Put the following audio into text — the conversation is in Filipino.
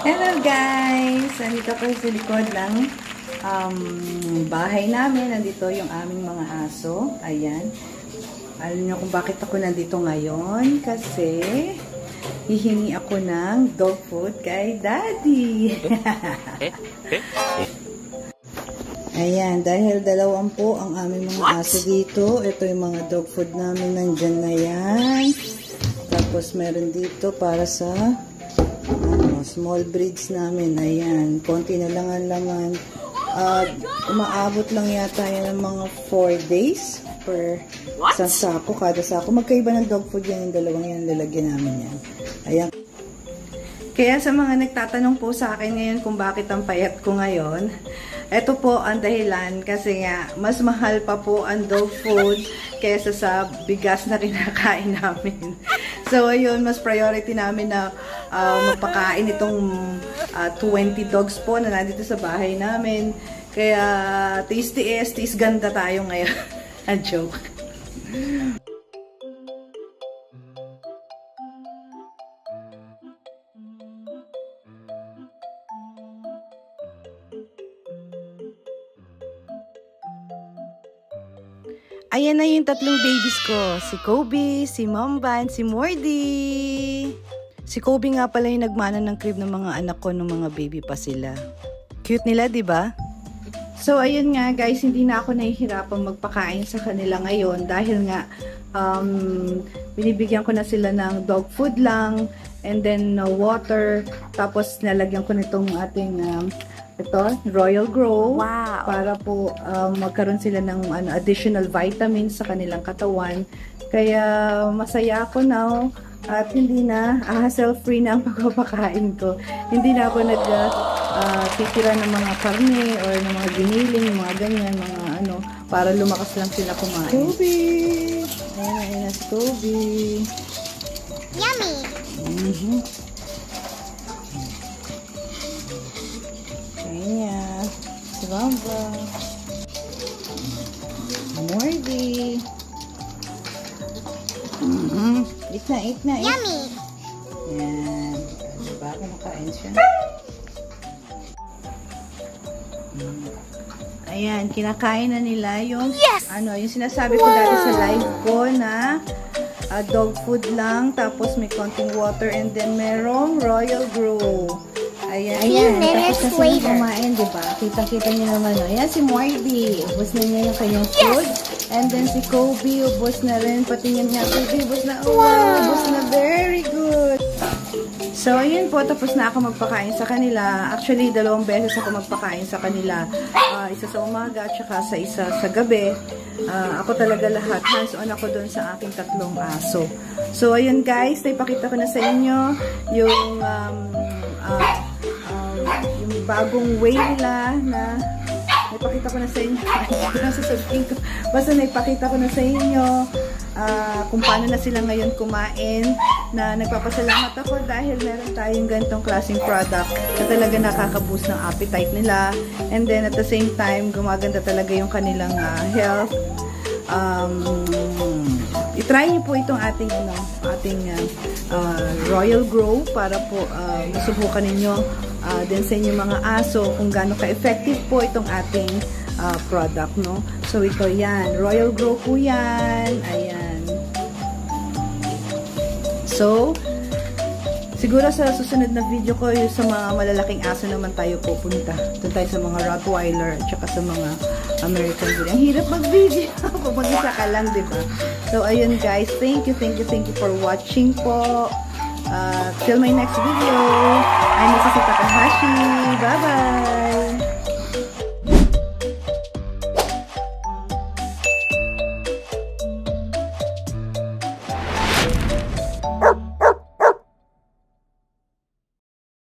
Hello guys! Nandito po sa likod ng bahay namin. Nandito yung aming mga aso. Ayan. Alam niyo kung bakit ako nandito ngayon? Kasi hihingi ako ng dog food kay Daddy. Ayan, dahil 2 po ang aming mga aso dito. Ito yung mga dog food namin. Nandyan na yan. Tapos meron dito para sa small breeds namin. Ayan. Konti na lang ang laman. Umaabot lang yata yan ng mga 4 days per isang sako. Kada sako. Magkaiba ng dog food yan. Yung 2 yan. Lalagyan namin yan. Ayan. Kaya sa mga nagtatanong po sa akin ngayon kung bakit ang payat ko ngayon, ito po ang dahilan kasi nga mas mahal pa po ang dog food kaysa sa bigas na kinakain namin. So ayun, mas priority namin na magpakain itong 20 dogs po na nandito sa bahay namin. Kaya tiis ganda tayo ngayon. A joke. Ayan na yung 3 babies ko. Si Kobe, si Mamban, si Mordy. Si Kobe nga pala yung nagmana ng crib ng mga anak ko nung mga baby pa sila. Cute nila, di ba? So, ayun nga guys, hindi na ako nahihirapang magpakain sa kanila ngayon dahil nga binibigyan ko na sila ng dog food lang and then water. Tapos nalagyan ko nitong ating ito, Royal Grow. Wow. Para po magkaroon sila ng additional vitamins sa kanilang katawan. Kaya masaya ako now at hindi na hassle-free na ang pagpapakain ko. Hindi na ako titira ng mga karne or ng mga giniling, mga ganyan, mga para lumakas lang sila kumain. Kobe! Ayan na si Kobe. Yummy! Ayan. Si Bamba. Mordy. Eat na. Yummy! Ayan. Diba? Kumakain siya. Ayan. Kinakain na nila yung yung sinasabi ko dati sa live ko na dog food lang. Tapos may konting water and then merong Royal Grow. Ayan. Tapos na sila kumain, diba? Kita-kita niyo naman. Ayan si Mordy. Ubus na niya yung kanyang food. And then si Kobe, ubus na rin. Pati niya Kobe, ubus na. Ubus na. Very good. So, ayun po. Tapos na ako magpakain sa kanila. Actually, 2 beses ako magpakain sa kanila. Isa sa umaga at saka sa isa sa gabi. Ako talaga lahat. Hands-on ako doon sa aking 3 aso. So, ayun guys. Naipakita ko na sa inyo yung bagong way nila na naipakita ko na sa inyo. Basta naipakita ko na sa inyo kung paano na sila ngayon kumain, na nagpapasalamat ako dahil meron tayong ganitong klaseng product na talaga nakaka-boost ng appetite nila, and then at the same time gumaganda talaga yung kanilang health. I-try niyo po itong ating Royal Grow para po masubukan ninyo din sa inyong mga aso kung gaano ka-effective po itong ating product, no? So ito yan, Royal Grow po yan. Ayan. So siguro sa susunod na video ko, yung sa mga malalaking aso naman tayo pupunta. Doon tayo sa mga Rottweiler at saka sa mga American Bully. Ang hirap mag-video. Mag-isa ka lang, diba? So, ayun guys. Thank you for watching po. Till my next video. I'm Mrs. Takahashi. Bye-bye!